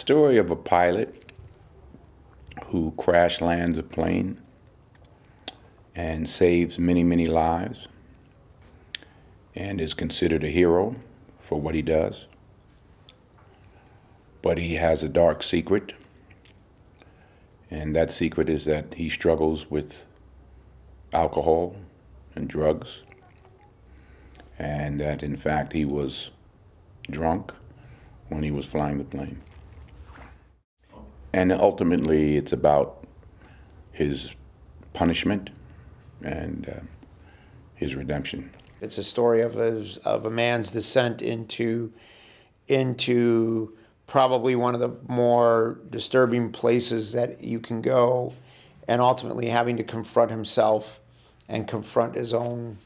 story of a pilot who crash lands a plane and saves many, many lives and is considered a hero for what he does. But he has a dark secret, and that secret is that he struggles with alcohol and drugs, and that in fact he was drunk when he was flying the plane. And ultimately it's about his punishment and his redemption. It's a story of a man's descent into probably one of the more disturbing places that you can go, and ultimately having to confront himself and confront his own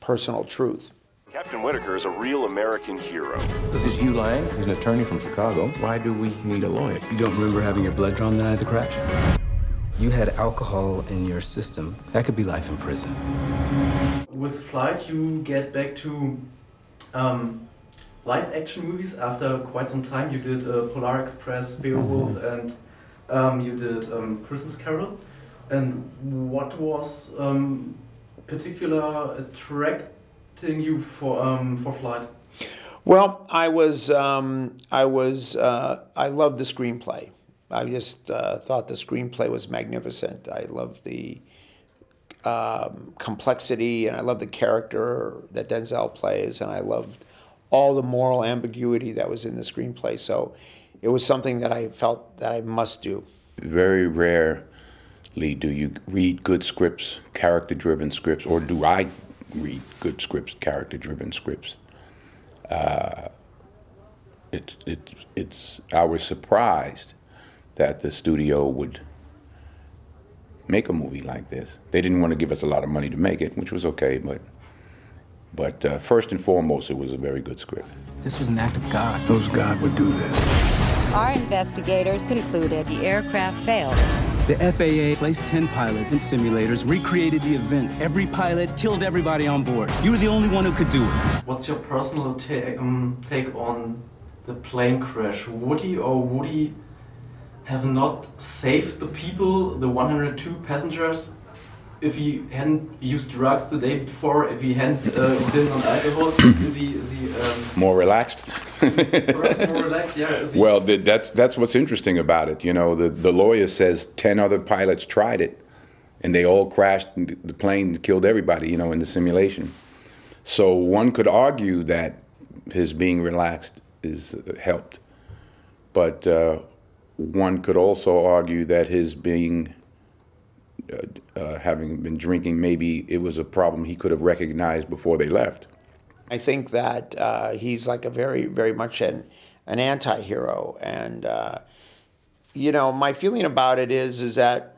personal truth. Captain Whitaker is a real American hero. This is Hugh Lang. He's an attorney from Chicago. Why do we need a lawyer? You don't remember having your blood drawn the night of the crash? You had alcohol in your system. That could be life in prison. With Flight, you get back to live action movies after quite some time. You did Polar Express, Beowulf, and you did Christmas Carol. And what was particular attracting you for Flight? Well, I loved the screenplay. I just thought the screenplay was magnificent. I loved the complexity, and I loved the character that Denzel plays, and I loved all the moral ambiguity that was in the screenplay. So it was something that I felt that I must do. Very rarely do you read good scripts, character-driven scripts, or do I read good scripts, character-driven scripts. I was surprised that the studio would make a movie like this. They didn't want to give us a lot of money to make it, which was okay, but first and foremost, it was a very good script. This was an act of God. Those God would do this. Our investigators concluded the aircraft failed. The FAA placed 10 pilots in simulators, recreated the events. Every pilot killed everybody on board. You were the only one who could do it. What's your personal take on the plane crash? Would he or would he have not saved the people, the 102 passengers, if he hadn't used drugs the day before, if he hadn't been on alcohol? Is he more relaxed? Perhaps more relaxed, yeah. Well, that's what's interesting about it. You know, the lawyer says 10 other pilots tried it, and they all crashed, and the plane killed everybody, you know, in the simulation. So one could argue that his being relaxed is helped, but one could also argue that his being having been drinking, maybe it was a problem he could have recognized before they left. I think that he's like a very much an anti-hero, and you know, my feeling about it is that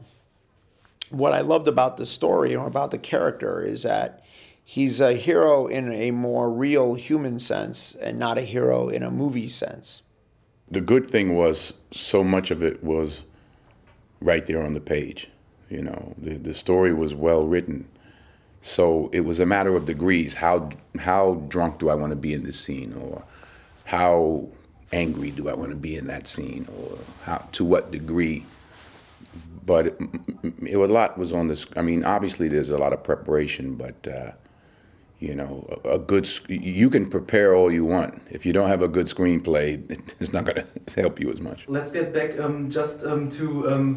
what I loved about the story or about the character is that he's a hero in a more real human sense and not a hero in a movie sense. The good thing was so much of it was right there on the page. You know, the story was well written. So it was a matter of degrees. How drunk do I want to be in this scene? Or how angry do I want to be in that scene? Or to what degree? But a lot was on this. I mean, obviously there's a lot of preparation, but you know, you can prepare all you want. If you don't have a good screenplay, it's not going to help you as much. Let's get back just to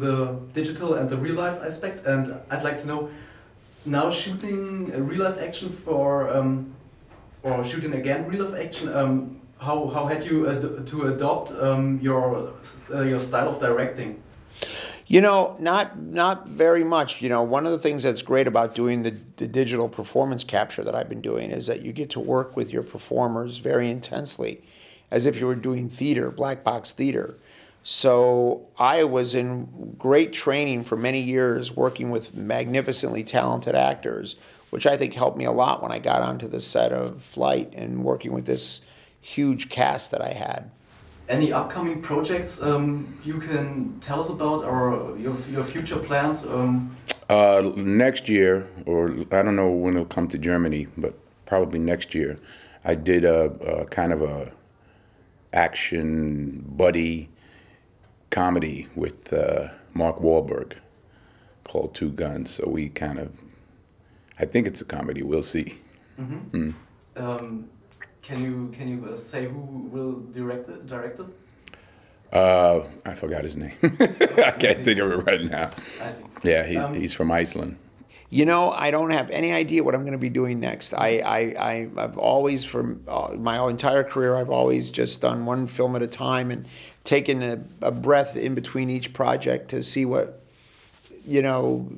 the digital and the real life aspect, and I'd like to know, now shooting real life action or shooting again real life action, how had you to adopt your style of directing? You know, not very much. You know, one of the things that's great about doing the digital performance capture that I've been doing is that you get to work with your performers very intensely, as if you were doing theater, black box theater. So I was in great training for many years working with magnificently talented actors, which I think helped me a lot when I got onto the set of Flight and working with this huge cast that I had. Any upcoming projects you can tell us about, or your future plans? Next year, or I don't know when it'll come to Germany, but probably next year, I did a kind of a action buddy comedy with Mark Wahlberg called Two Guns. So we kind of, I think it's a comedy. We'll see. Mm-hmm. Can you say who will direct it? I forgot his name. I can't think of it right now. I see. Yeah, he's from Iceland. You know, I don't have any idea what I'm going to be doing next. I've always, for my entire career, I've always just done one film at a time and taken a breath in between each project to see what, you know,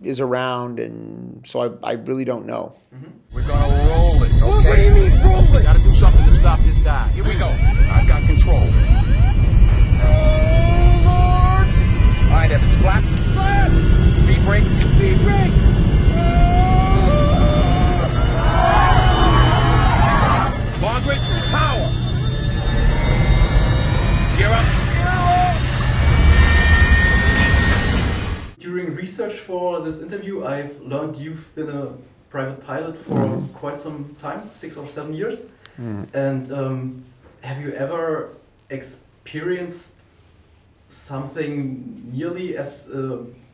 is around, and so I really don't know. Mm-hmm. We're gonna roll it, okay? What do you mean roll it? Gotta do something to stop this guy. Here we go. I've got control. Oh, Lord! All right, Evans, flaps. Flap! Speed brakes. Speed brake. Margaret, power. Gear up. During research for this interview, I've learned you've been a private pilot for quite some time, 6 or 7 years. And have you ever experienced something nearly as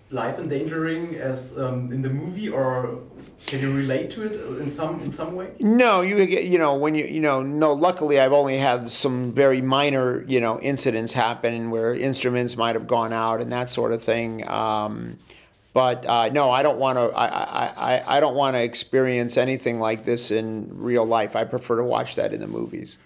life-endangering as in the movie, or can you relate to it in some way? No, you know, when no. Luckily, I've only had some very minor, you know, incidents happen where instruments might have gone out and that sort of thing. But no, I don't want to. I don't want to experience anything like this in real life. I prefer to watch that in the movies.